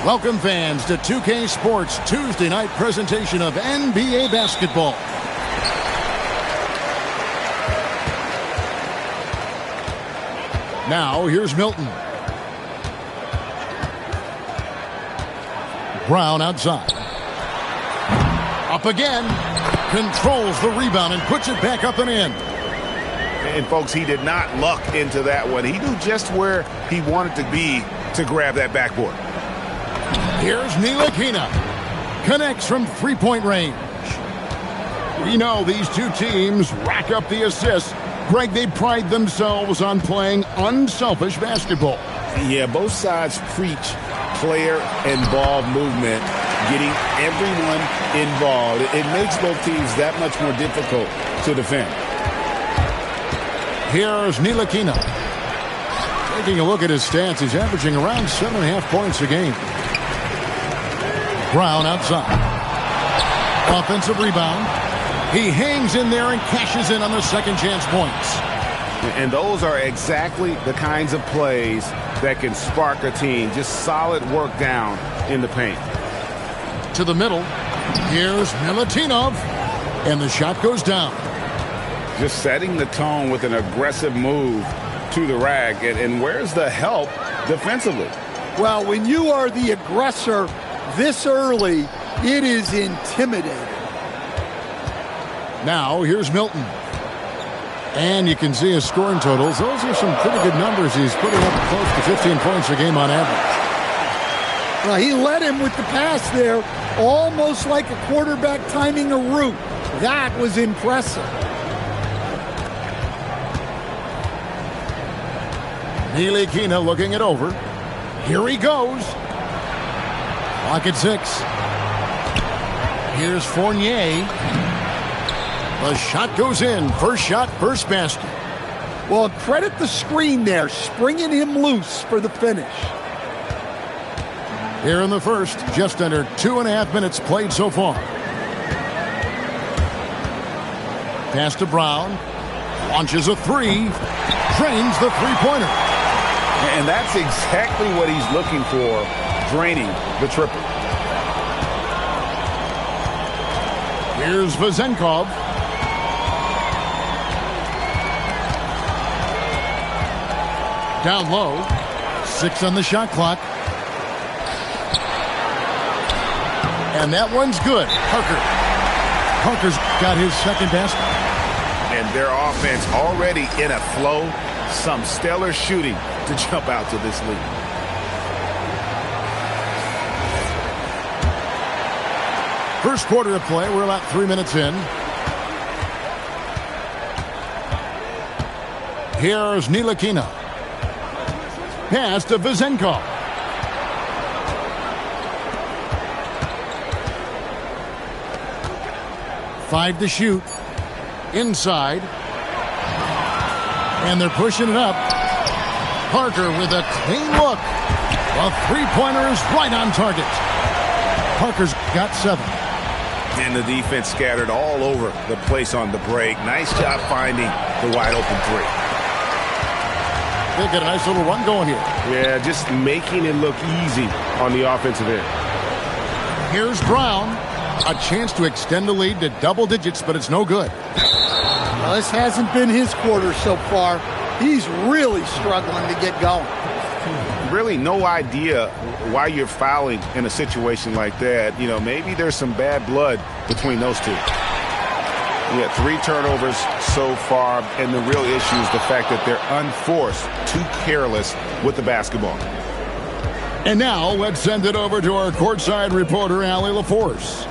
Welcome, fans, to 2K Sports Tuesday night presentation of NBA basketball. Now, here's Milton. Brown outside. Up again. Controls the rebound and puts it back up and in. And, folks, he did not luck into that one. He knew just where he wanted to be to grab that backboard. Here's Ntilikina. Connects from three-point range. We know these two teams rack up the assists. Greg, they pride themselves on playing unselfish basketball. Yeah, both sides preach player and ball movement, getting everyone involved. It makes both teams that much more difficult to defend. Here's Ntilikina. Taking a look at his stats, he's averaging around 7.5 points a game. Brown outside. Offensive rebound. He hangs in there and cashes in on the second chance points. And those are exactly the kinds of plays that can spark a team. Just solid work down in the paint. To the middle. Here's Milutinov. And the shot goes down. Just setting the tone with an aggressive move to the rack. And where's the help defensively? Well, when you are the aggressor this early, it is intimidating. Now, here's Milton. And you can see his scoring totals. Those are some pretty good numbers. He's putting up close to 15 points a game on average. Well, he led him with the pass there, almost like a quarterback timing a route. That was impressive. Ntilikina looking it over. Here he goes. Clock at 6. Here's Fournier. The shot goes in. First shot, first basket. Well, credit the screen there, springing him loose for the finish. Here in the first, just under 2.5 minutes played so far. Pass to Brown. Launches a three. Drains the three-pointer. And that's exactly what he's looking for, draining the triple. Here's Vezenkov. Down low. 6 on the shot clock. And that one's good. Parker's got his second basket. And their offense already in a flow. Some stellar shooting to jump out to this lead. First quarter of play. We're about 3 minutes in. Here's Ntilikina. Pass to Vezenkov. Five to shoot. Inside. And they're pushing it up. Parker with a clean look. A three-pointer is right on target. Parker's got 7. And the defense scattered all over the place on the break. Nice job finding the wide open three. They've got a nice little run going here. Yeah, just making it look easy on the offensive end. Here's Brown. A chance to extend the lead to double digits, but it's no good. Well, this hasn't been his quarter so far. He's really struggling to get going. Really no idea why you're fouling in a situation like that. You know, maybe there's some bad blood between those two. We had 3 turnovers so far, and the real issue is the fact that they're unforced, too careless with the basketball. And now let's send it over to our courtside reporter, Allie LaForce.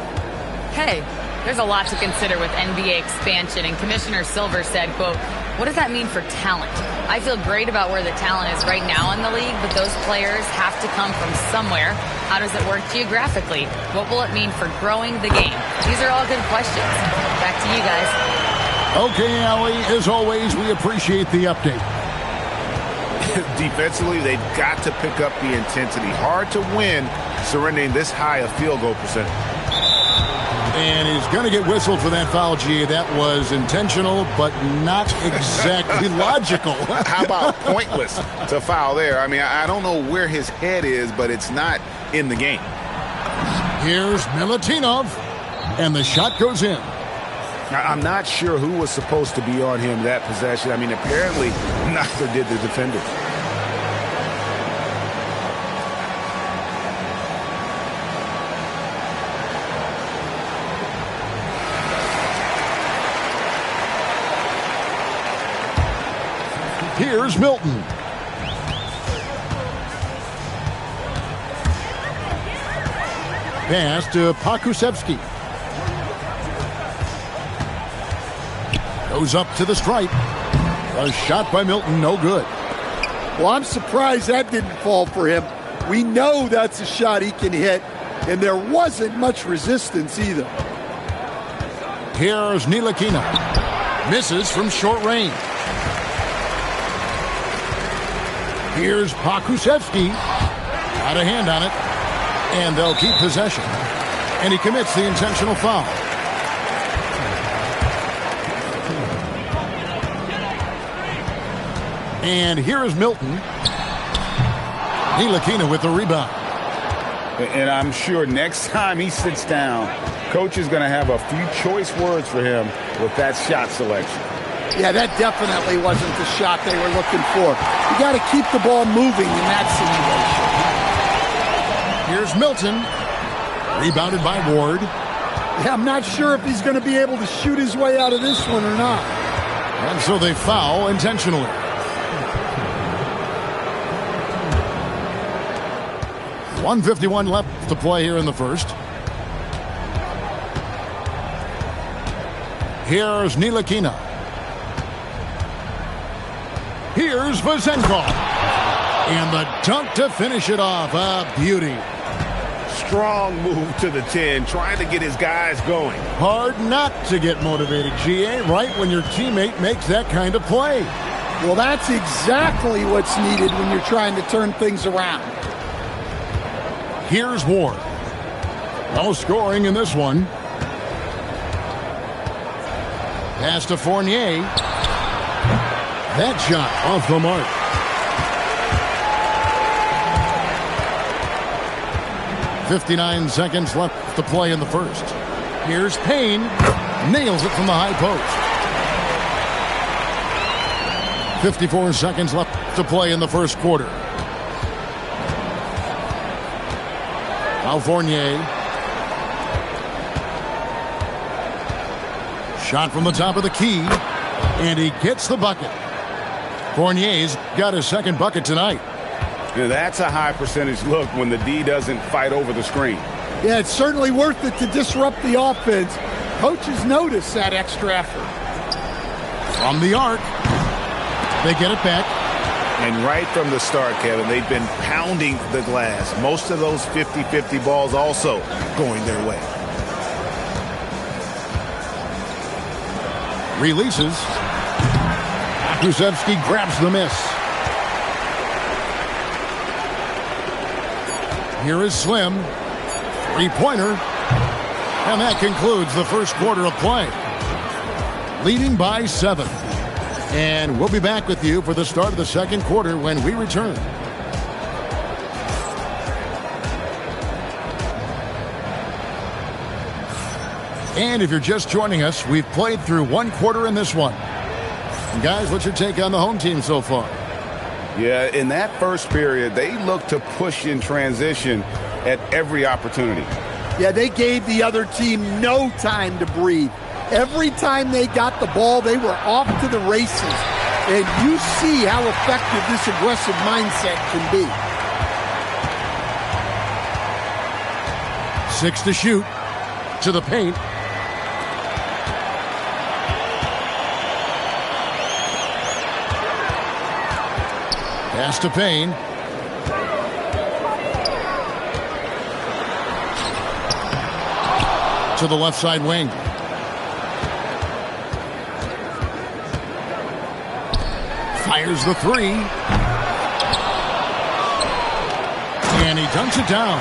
Hey, there's a lot to consider with NBA expansion, and Commissioner Silver said, quote, "What does that mean for talent? I feel great about where the talent is right now in the league, but those players have to come from somewhere. How does it work geographically? What will it mean for growing the game?" These are all good questions. Back to you guys. Okay, Allie, as always, we appreciate the update. Defensively, they've got to pick up the intensity. Hard to win surrendering this high a field goal percentage. And he's going to get whistled for that foul, G. That was intentional, but not exactly logical. How about pointless to foul there? I mean, I don't know where his head is, but it's not in the game. Here's Milutinov, and the shot goes in. I'm not sure who was supposed to be on him that possession. I mean, apparently neither did the defender. Here's Milton. Pass to Karakoussis. Goes up to the stripe. A shot by Milton, no good. Well, I'm surprised that didn't fall for him. We know that's a shot he can hit, and there wasn't much resistance either. Here's Ntilikina. Misses from short range. Here's Karakoussis. Got a hand on it. And they'll keep possession. And he commits the intentional foul. And here is Milton. Ntilikina with the rebound. And I'm sure next time he sits down, coach is going to have a few choice words for him with that shot selection. Yeah, that definitely wasn't the shot they were looking for. You got to keep the ball moving in that situation. Here's Milton. Rebounded by Ward. Yeah, I'm not sure if he's going to be able to shoot his way out of this one or not. And so they foul intentionally. .151 left to play here in the first. Here's Ntilikina. Here's Vazenkov. And the dunk to finish it off. A beauty. Strong move to the 10, trying to get his guys going. Hard not to get motivated, GA, right when your teammate makes that kind of play. Well, that's exactly what's needed when you're trying to turn things around. Here's Ward. No scoring in this one. Pass to Fournier. That shot off the mark. .59 seconds left to play in the first. Here's Payne. Nails it from the high post. 54 seconds left to play in the first quarter. Now Fournier. Shot from the top of the key. And he gets the bucket. Fournier's got his second bucket tonight. Yeah, that's a high percentage look when the D doesn't fight over the screen. Yeah, it's certainly worth it to disrupt the offense. Coaches notice that extra effort. From the arc. They get it back. And right from the start, Kevin, they've been pounding the glass. Most of those 50-50 balls also going their way. Releases. Karakoussis grabs the miss. Here is Slim. Three-pointer. And that concludes the first quarter of play. Leading by 7. And we'll be back with you for the start of the second quarter when we return. And if you're just joining us, we've played through one quarter in this one. And guys, what's your take on the home team so far? Yeah, in that first period, they looked to push in transition at every opportunity. Yeah, they gave the other team no time to breathe. Every time they got the ball, they were off to the races. And you see how effective this aggressive mindset can be. 6 to shoot. To the paint. Pass to Payne. To the left side wing. Fires the three. And he dunks it down.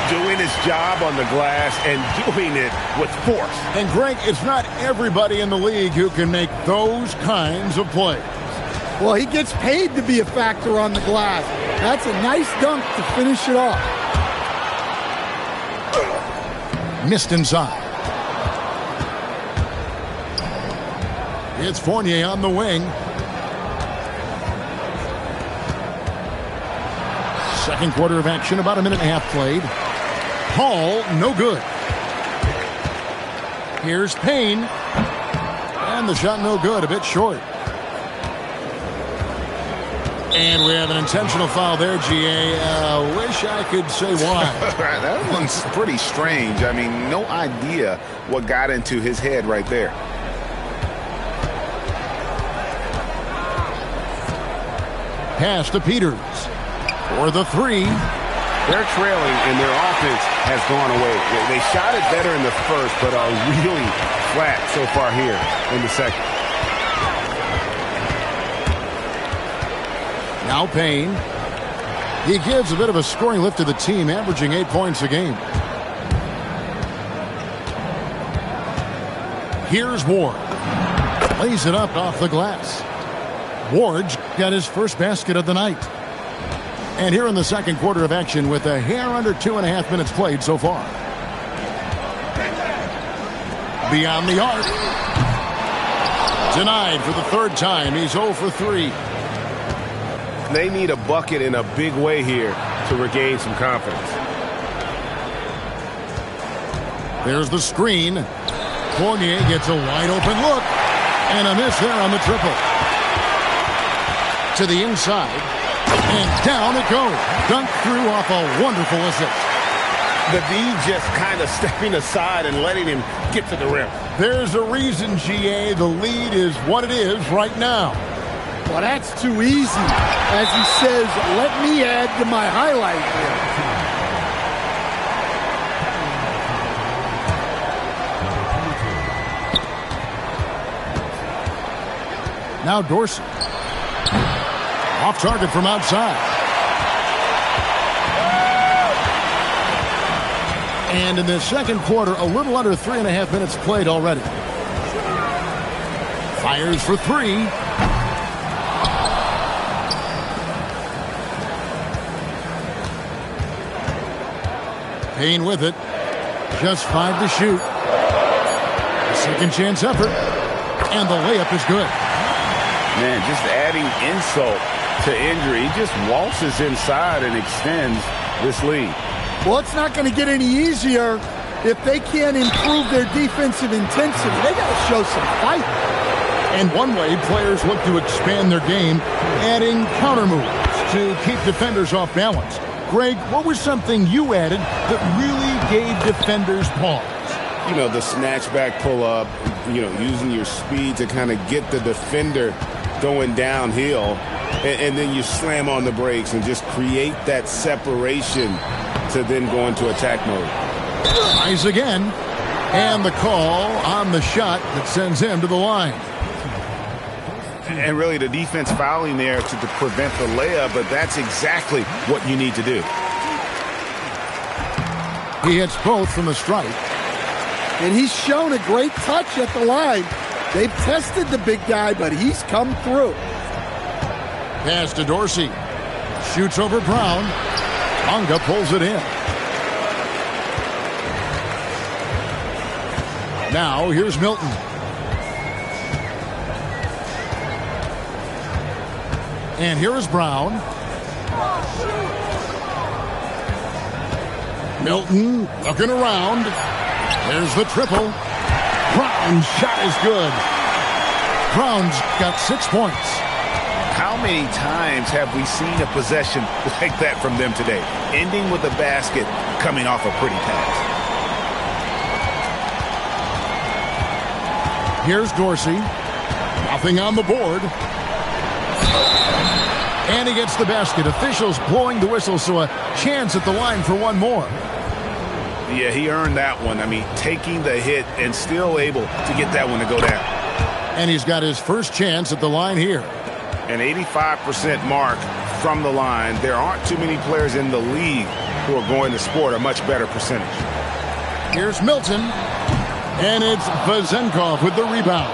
Doing his job on the glass and doing it with force. And Greg, it's not everybody in the league who can make those kinds of plays. Well, he gets paid to be a factor on the glass. That's a nice dunk to finish it off. Missed inside. It's Fournier on the wing. Second quarter of action, about a minute and a half played. Hall, no good. Here's Payne. And the shot no good, a bit short. And we have an intentional foul there, GA. Wish I could say why. That one's pretty strange. I mean, no idea what got into his head right there. Pass to Peters for the three. They're trailing, and their offense has gone away. They shot it better in the first, but are really flat so far here in the second. Now Payne. He gives a bit of a scoring lift to the team, averaging 8 points a game. Here's Ward. Lays it up off the glass. Ward got his first basket of the night. And here in the second quarter of action with a hair under 2.5 minutes played so far. Beyond the arc. Denied for the third time. He's 0 for 3. They need a bucket in a big way here to regain some confidence. There's the screen. Fournier gets a wide open look. And a miss there on the triple. To the inside. And down it goes. Dunked through off a wonderful assist. The D just kind of stepping aside and letting him get to the rim. There's a reason, GA. The lead is what it is right now. Well, that's too easy. As he says, let me add to my highlight reel. Now Dorsey. Off target from outside. And in the second quarter, a little under 3.5 minutes played already. Fires for three. Payne with it. Just 5 to shoot. A second chance effort. And the layup is good. Man, just adding insult to injury. He just waltzes inside and extends this lead. Well, it's not going to get any easier if they can't improve their defensive intensity. They got to show some fight. And one way players look to expand their game, adding counter moves to keep defenders off balance. Greg, what was something you added that really gave defenders pause? You know, the snatch back pull up, you know, using your speed to kind of get the defender going downhill, and then you slam on the brakes and just create that separation to then go into attack mode. Tries again, and the call on the shot that sends him to the line. And really the defense fouling there to prevent the layup, but that's exactly what you need to do. He hits both from the stripe. And he's shown a great touch at the line. They've tested the big guy, but he's come through. Pass to Dorsey. Shoots over Brown. Bonga pulls it in. Now here's Milton. And here is Brown. Milton looking around. There's the triple. Brown's shot is good. Brown's got 6 points. How many times have we seen a possession like that from them today? Ending with a basket, coming off a pretty pass. Here's Dorsey. Nothing on the board. And he gets the basket. Officials blowing the whistle, so a chance at the line for one more. Yeah, he earned that one. I mean, taking the hit and still able to get that one to go down. And he's got his first chance at the line here. An 85% mark from the line. There aren't too many players in the league who are going to score a much better percentage. Here's Milton. And it's Vezenkov with the rebound.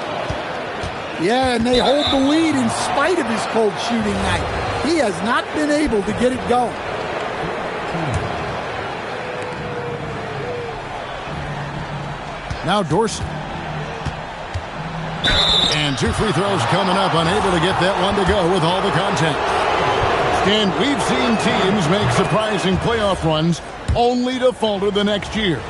Yeah, and they hold the lead in spite of his cold shooting night. He has not been able to get it going. Now Dorsey. And 2 free throws coming up, unable to get that one to go with all the contact. And we've seen teams make surprising playoff runs only to falter the next year.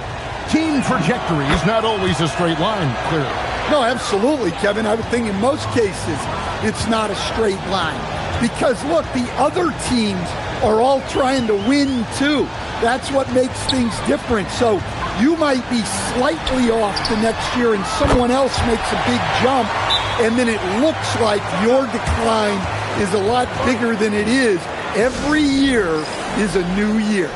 Team trajectory is not always a straight line, clearly. No, absolutely, Kevin. I would think in most cases it's not a straight line. Because, look, the other teams are all trying to win, too. That's what makes things different. So you might be slightly off the next year and someone else makes a big jump, and then it looks like your decline is a lot bigger than it is. Every year is a new year.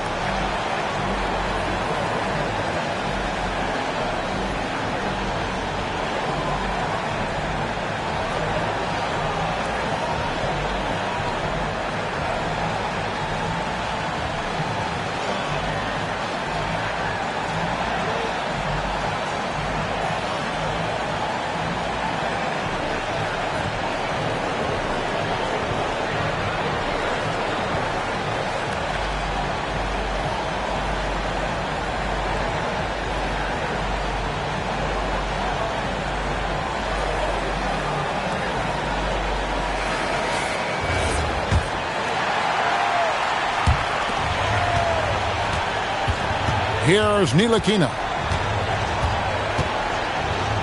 Here's Ntilikina.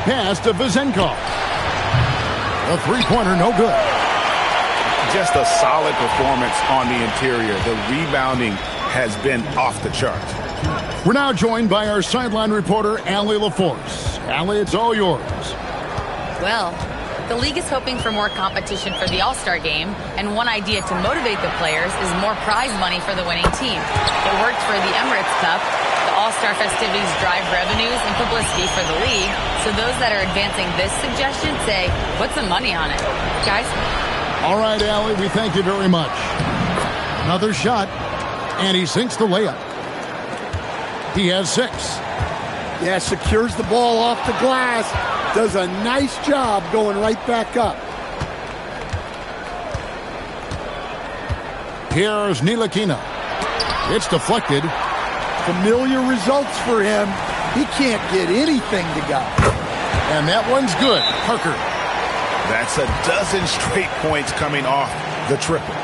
Pass to Vezenkov. A three-pointer, no good. Just a solid performance on the interior. The rebounding has been off the charts. We're now joined by our sideline reporter, Allie LaForce. Allie, it's all yours. Well, the league is hoping for more competition for the All-Star game, and one idea to motivate the players is more prize money for the winning team. It worked for the Emirates Cup. The All-Star festivities drive revenues and publicity for the league, so those that are advancing this suggestion say, put some money on it. Guys? All right, Allie, we thank you very much. Another shot, and he sinks the layup. He has 6. Yeah, secures the ball off the glass. Does a nice job going right back up. Here's Ntilikina. It's deflected. Familiar results for him. He can't get anything to go. And that one's good. Parker. That's a dozen straight points coming off the triple.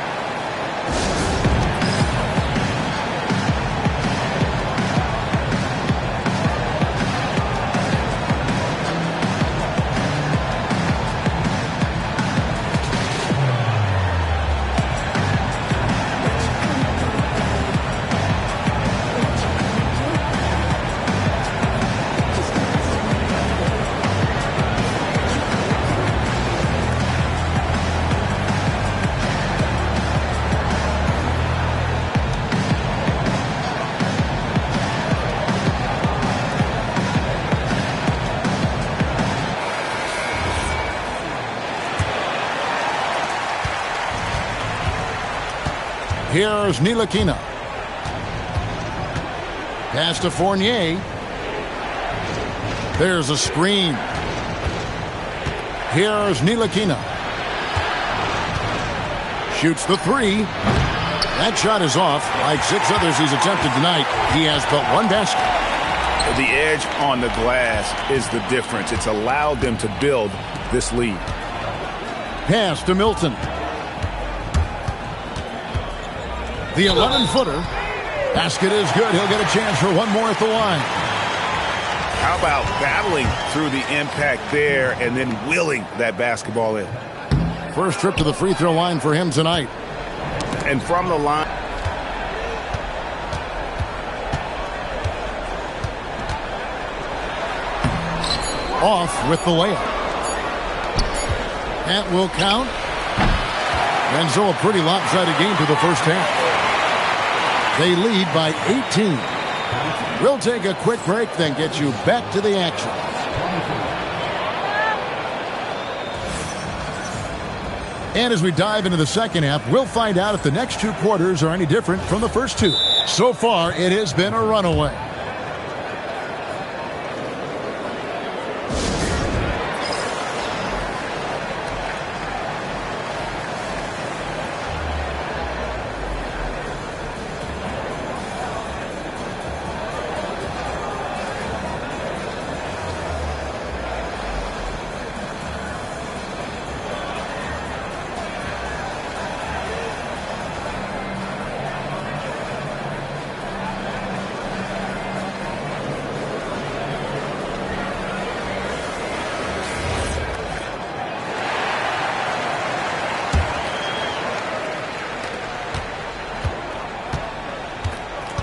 Here's Ntilikina. Pass to Fournier. There's a screen. Here's Ntilikina. Shoots the 3. That shot is off. Like 6 others he's attempted tonight, he has but 1 basket. The edge on the glass is the difference. It's allowed them to build this lead. Pass to Milton. The 11-footer. Basket is good. He'll get a chance for one more at the line. How about battling through the impact there and then willing that basketball in? First trip to the free throw line for him tonight. And from the line. Off with the layup. That will count. And so a pretty lopsided game through the first half. They lead by 18. We'll take a quick break, then get you back to the action. And as we dive into the second half, we'll find out if the next 2 quarters are any different from the first 2. So far, it has been a runaway.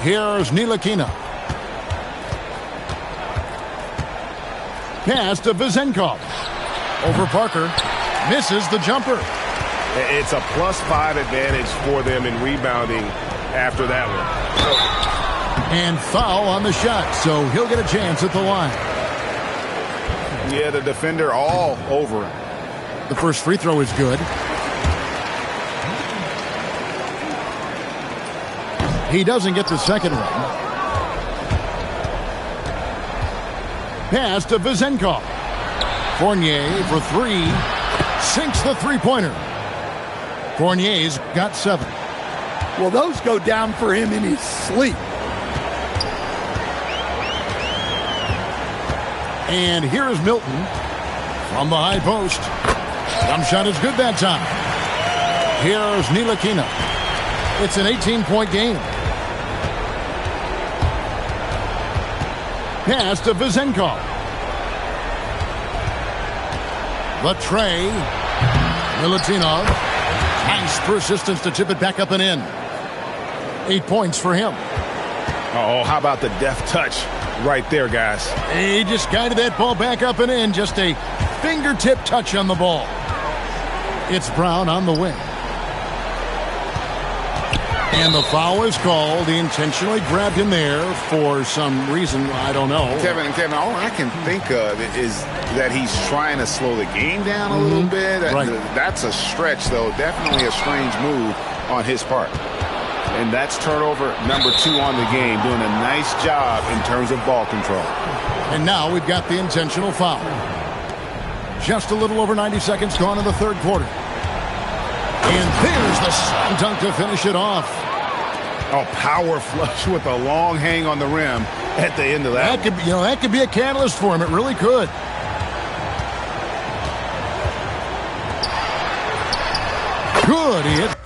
Here's Ntilikina. Pass to Vezenkov. Over Parker. Misses the jumper. It's a +5 advantage for them in rebounding after that one. And foul on the shot, so he'll get a chance at the line. Yeah, the defender all over him. The first free throw is good. He doesn't get the second one. Pass to Vezenkov. Fournier for three. Sinks the three-pointer. Fournier's got 7. Well, those go down for him in his sleep. And here is Milton from the high post. Jump shot is good that time. Here's Ntilikina. It's an 18-point game. Pass to Vezenkov. The tray. Milutinov. Nice persistence to chip it back up and in. 8 points for him. Oh, how about the deft touch right there, guys? He just guided that ball back up and in. Just a fingertip touch on the ball. It's Brown on the wing. And the foul is called. He intentionally grabbed him there for some reason. I don't know. Kevin, all I can think of is that he's trying to slow the game down a little bit. Right. That's a stretch, though. Definitely a strange move on his part. And that's turnover number 2 on the game. Doing a nice job in terms of ball control. And now we've got the intentional foul. Just a little over 90 seconds gone in the third quarter. And there's the slam dunk to finish it off. Oh, power flush with a long hang on the rim at the end of that. That could be a catalyst for him. It really could. Good hit.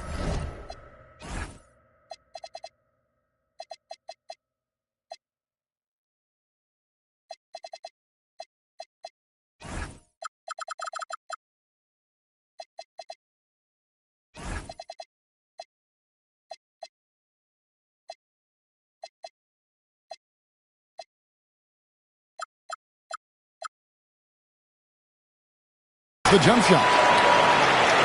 The jump shot.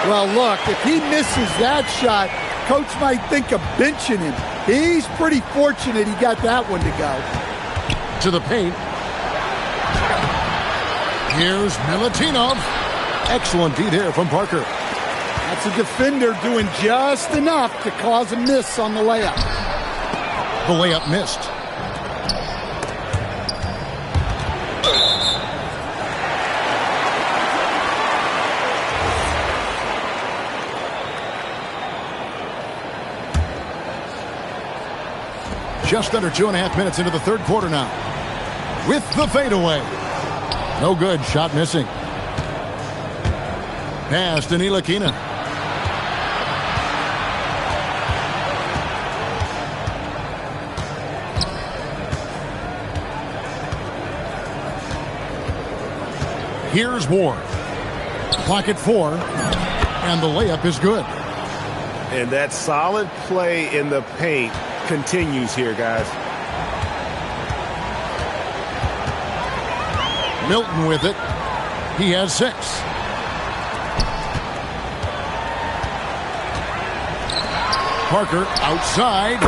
Well, look, if he misses that shot, coach might think of benching him. He's pretty fortunate he got that one to go. To the paint. Here's Milutinov. Excellent D there from Parker. That's a defender doing just enough to cause a miss on the layup. The layup missed. Just under 2.5 minutes into the third quarter now. With the fadeaway. No good. Shot missing. Pass to Ntilikina. Here's Ward. Clock at 4. And the layup is good. And that solid play in the paint continues here, guys. Milton with it. He has 6. Parker outside.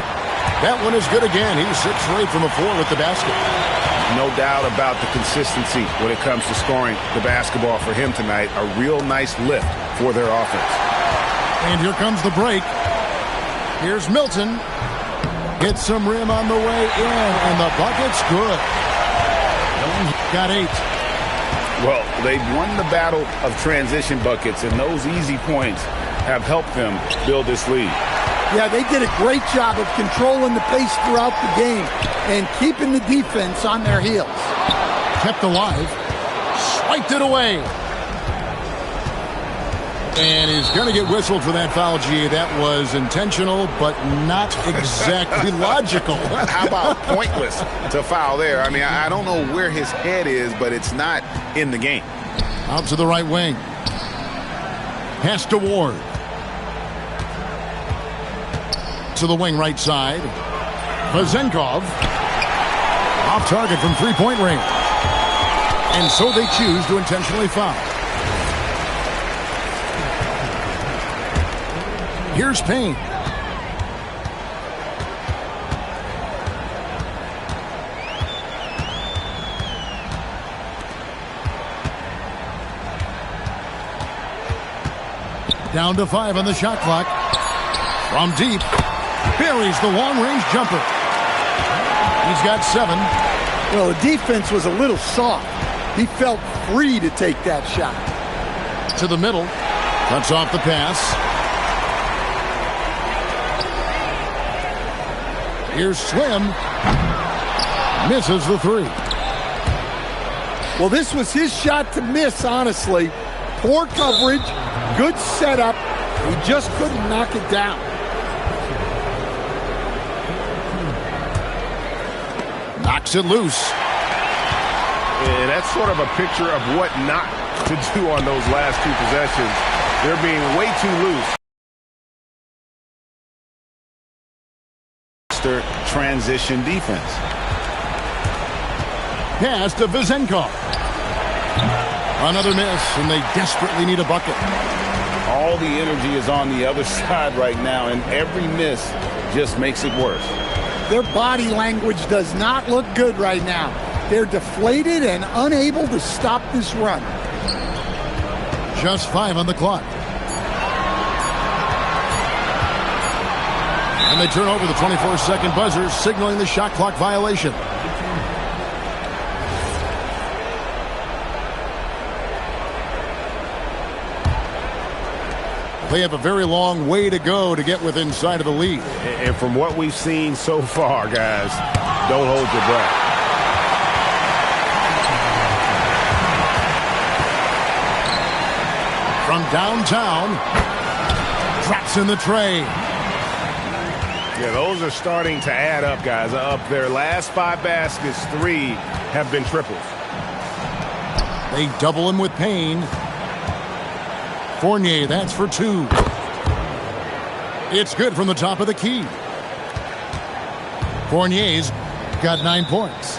That one is good again. He's 6 straight from the floor with the basket. No doubt about the consistency when it comes to scoring the basketball for him tonight. A real nice lift for their offense. And here comes the break. Here's Milton. Hits some rim on the way in, and the bucket's good. Got 8. Well, they've won the battle of transition buckets, and those easy points have helped them build this lead. Yeah, they did a great job of controlling the pace throughout the game and keeping the defense on their heels. Kept alive. Swiped it away. And he's going to get whistled for that foul, G. That was intentional, but not exactly logical. How about pointless to foul there? I mean, I don't know where his head is, but it's not in the game. Out to the right wing. Pass to Ward. To the wing right side. Vezenkov. Off target from three-point range. And so they choose to intentionally foul. Here's Payne. Down to 5 on the shot clock. From deep. Buries the long-range jumper. He's got 7. Well, the defense was a little soft. He felt free to take that shot. To the middle. Cuts off the pass. Here's Slim. Misses the 3. Well, this was his shot to miss, honestly. Poor coverage. Good setup. He just couldn't knock it down. Knocks it loose. And that's sort of a picture of what not to do on those last 2 possessions. They're being way too loose. Transition defense. Pass to Vezenkov. Another miss, and they desperately need a bucket. All the energy is on the other side right now, and every miss just makes it worse. Their body language does not look good right now. They're deflated and unable to stop this run. Just 5 on the clock. And they turn over the 24-second buzzer, signaling the shot clock violation. They have a very long way to go to get within sight of the lead. And from what we've seen so far, guys, don't hold your breath. From downtown, drops in the tray. Yeah, those are starting to add up, guys. Up their last 5 baskets, 3 have been triples. They double him with Payne. Fournier, that's for 2. It's good from the top of the key. Fournier's got 9 points.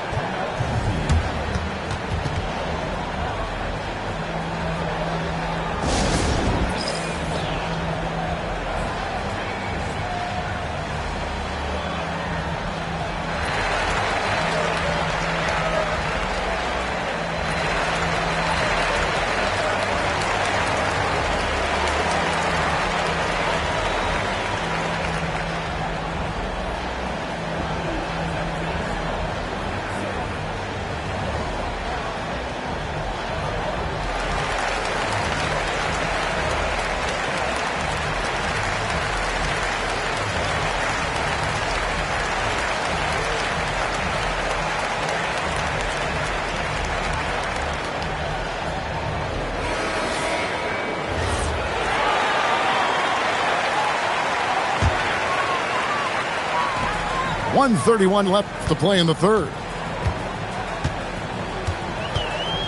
.131 left to play in the third.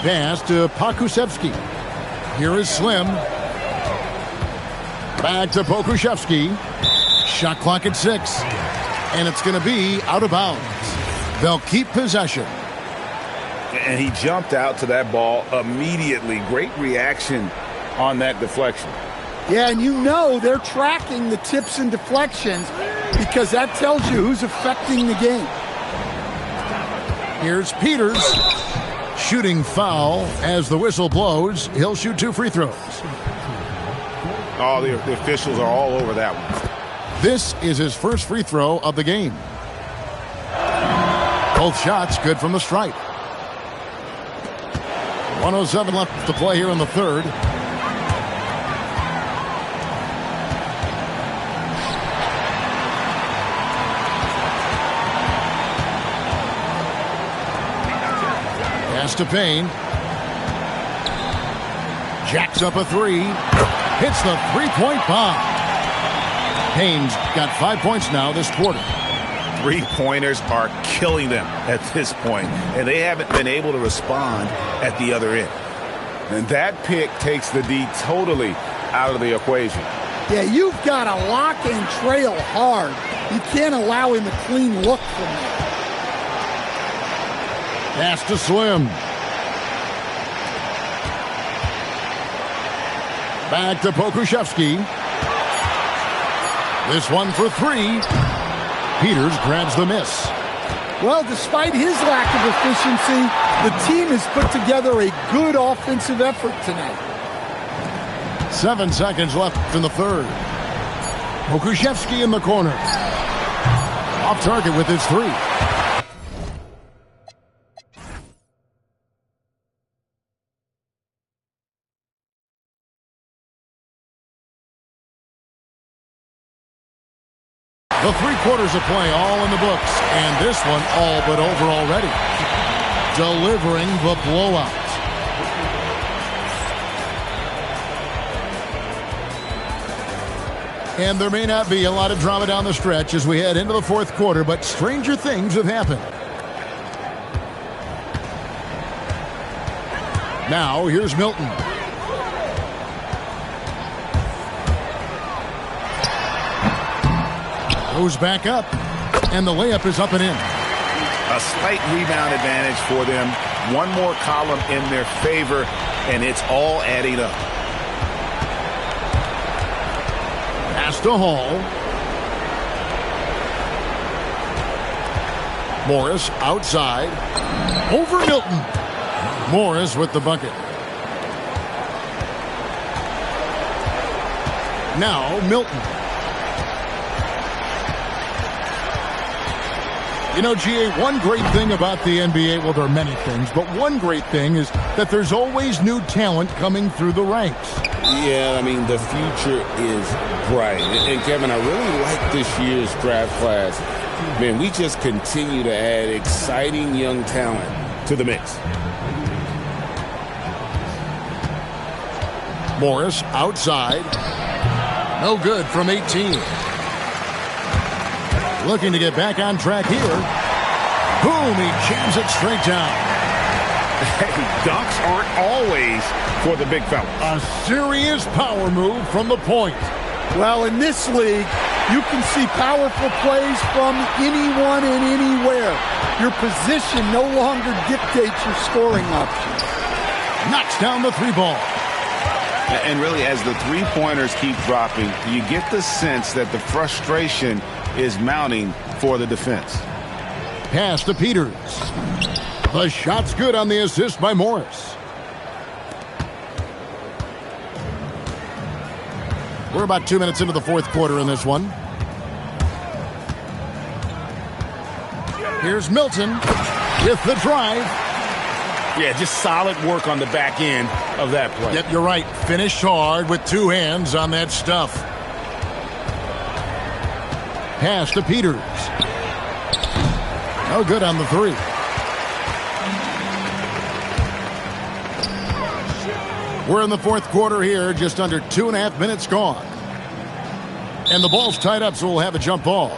Pass to Pokusevski. Here is Slim. Back to Pokusevski. Shot clock at 6. And it's going to be out of bounds. They'll keep possession. And he jumped out to that ball immediately. Great reaction on that deflection. Yeah, and you know they're tracking the tips and deflections because that tells you who's affecting the game. Here's Peters. Shooting foul as the whistle blows. He'll shoot 2 free throws. Oh, the officials are all over that one. This is his first free throw of the game. Both shots good from the stripe. 1:07 left to play here in the third. Pass to Payne. Jacks up a 3. Hits the three-point bomb. Payne's got 5 points now this quarter. Three-pointers are killing them at this point, and they haven't been able to respond at the other end. And that pick takes the D totally out of the equation. Yeah, you've got to lock and trail hard You can't allow him a clean look from there. Pass to Slim. Back to Pokuševski. This one for three. Peters grabs the miss. Well, despite his lack of efficiency, the team has put together a good offensive effort tonight. 7 seconds left in the third. Pokuševski in the corner. Off target with his three. The 3 quarters of play all in the books, and this one all but over already. Delivering the blowout. And there may not be a lot of drama down the stretch as we head into the fourth quarter, but stranger things have happened. Now, here's Milton. Goes back up, and the layup is up and in. A slight rebound advantage for them. One more column in their favor, and it's all adding up. Pass to Hall. Morris outside. Over Milton. Morris with the bucket. Now Milton. You know, GA, one great thing about the NBA, well, there are many things, but one great thing is that there's always new talent coming through the ranks. Yeah, I mean, the future is bright. And Kevin, I really like this year's draft class. Man, we just continue to add exciting young talent to the mix. Morris outside. No good from 18. Looking to get back on track here. Boom, he jams it straight down. Hey, dunks aren't always for the big fella. A serious power move from the point. Well, in this league, you can see powerful plays from anyone and anywhere. Your position no longer dictates your scoring options. Knocks down the three ball. And really, as the three-pointers keep dropping, you get the sense that the frustration is mounting for the defense. Pass to Peters. The shot's good on the assist by Morris. We're about 2 minutes into the fourth quarter in this one. Here's Milton with the drive. Yeah, just solid work on the back end of that play. Yep, you're right. Finished hard with two hands on that stuff. Pass to Peters. No good on the three. We're in the fourth quarter here, just under 2.5 minutes gone. And the ball's tied up, so we'll have a jump ball.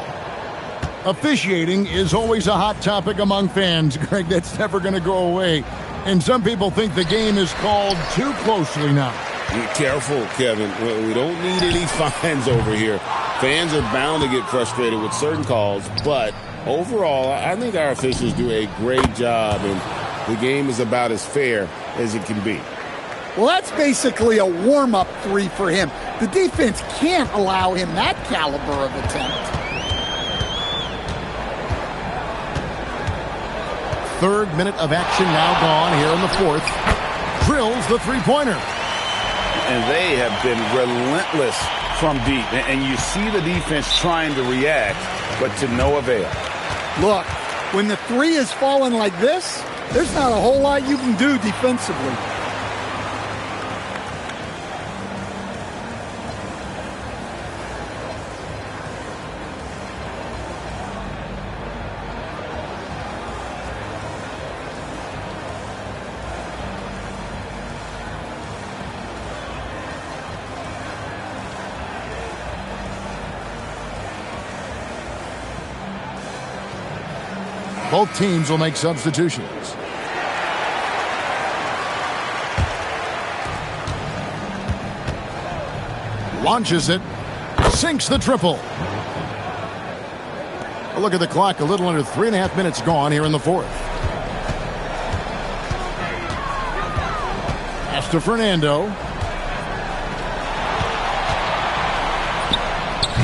Officiating is always a hot topic among fans, Greg. That's never going to go away. And some people think the game is called too closely now. Be careful, Kevin. We don't need any fines over here. Fans are bound to get frustrated with certain calls, but overall, I think our officials do a great job, and the game is about as fair as it can be. Well, that's basically a warm-up three for him. The defense can't allow him that caliber of attempt. Third minute of action now gone here in the fourth. Drills the three-pointer. And they have been relentless from deep. And you see the defense trying to react, but to no avail. Look, when the three is falling like this, there's not a whole lot you can do defensively. Both teams will make substitutions. Launches it. Sinks the triple. A look at the clock, a little under 3.5 minutes gone here in the fourth. Pass to Fernando.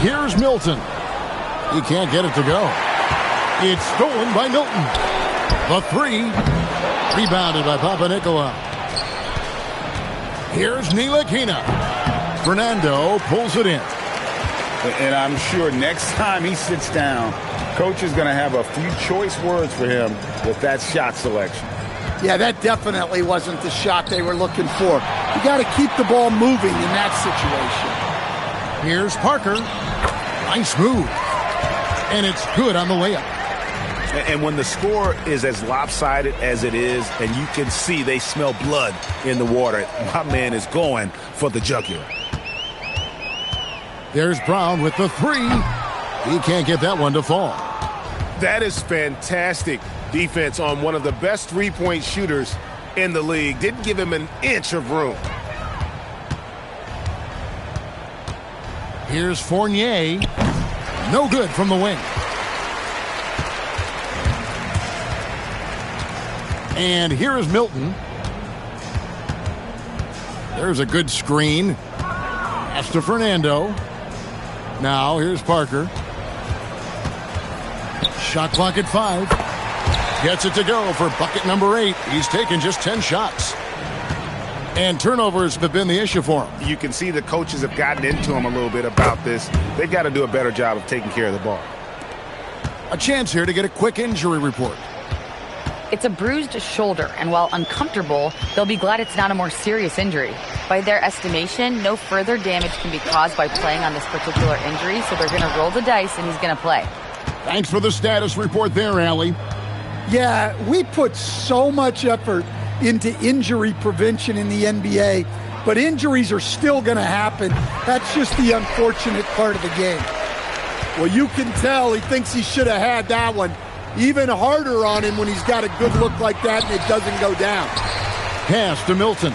Here's Milton. He can't get it to go. It's stolen by Milton. The three. Rebounded by Papanikolaou. Here's Ntilikina. Fernando pulls it in. And I'm sure next time he sits down, coach is going to have a few choice words for him with that shot selection. Yeah, that definitely wasn't the shot they were looking for. You got to keep the ball moving in that situation. Here's Parker. Nice move. And it's good on the layup. And when the score is as lopsided as it is, and you can see they smell blood in the water, my man is going for the jugular. There's Brown with the three. He can't get that one to fall. That is fantastic defense on one of the best three-point shooters in the league. Didn't give him an inch of room. Here's Fournier. No good from the wing. And here is Milton. There's a good screen. Pass to Fernando. Now here's Parker. Shot clock at 5. Gets it to go for bucket number 8. He's taken just 10 shots. And turnovers have been the issue for him. You can see the coaches have gotten into him a little bit about this. They've got to do a better job of taking care of the ball. A chance here to get a quick injury report. It's a bruised shoulder, and while uncomfortable, they'll be glad it's not a more serious injury. By their estimation, no further damage can be caused by playing on this particular injury, so they're going to roll the dice and he's going to play. Thanks for the status report there, Allie. Yeah, we put so much effort into injury prevention in the NBA, but injuries are still going to happen. That's just the unfortunate part of the game. Well, you can tell he thinks he should have had that one. Even harder on him when he's got a good look like that and it doesn't go down. Pass to Milton.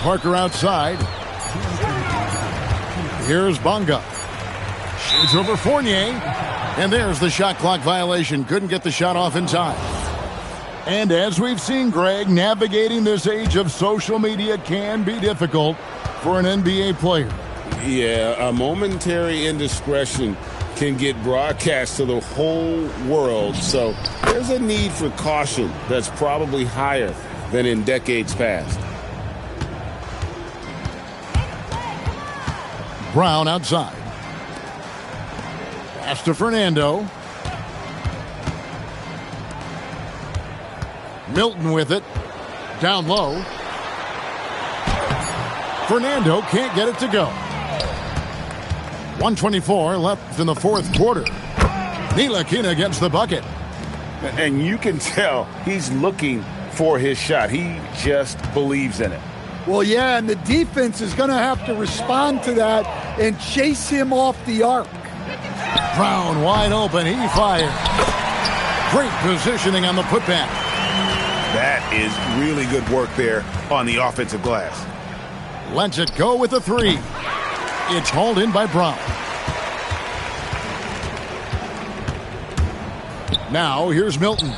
Parker outside. Here's Bonga. Shoots over Fournier. And there's the shot clock violation. Couldn't get the shot off in time. And as we've seen, Greg, navigating this age of social media can be difficult for an NBA player. Yeah, a momentary indiscretion can get broadcast to the whole world. So there's a need for caution that's probably higher than in decades past. Brown outside. Pass to Fernando. Milton with it. Down low. Fernando can't get it to go. 1:24 left in the fourth quarter. Ntilikina gets the bucket. And you can tell he's looking for his shot. He just believes in it. Well, yeah, and the defense is going to have to respond to that and chase him off the arc. Brown wide open. He fires. Great positioning on the putback. That is really good work there on the offensive glass. Lets it go with the three. It's hauled in by Brown. Now here's Milton.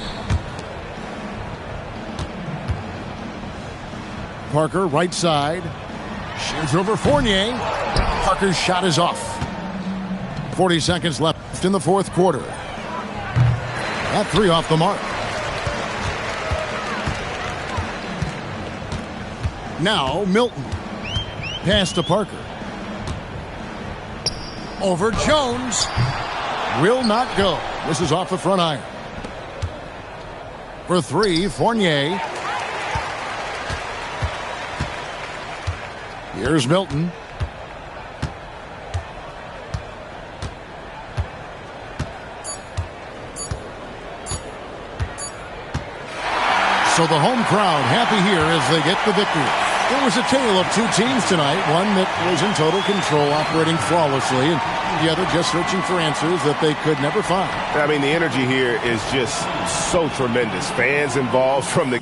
Parker right side. Shoots over Fournier. Parker's shot is off. 40 seconds left in the fourth quarter. That three off the mark. Now Milton. Pass to Parker. Over Jones. Will not go. This is off the front iron. For three, Fournier. Here's Milton. So the home crowd happy here as they get the victory. It was a tale of two teams tonight, one that was in total control, operating flawlessly, and the other just searching for answers that they could never find. I mean, the energy here is just so tremendous. Fans involved from the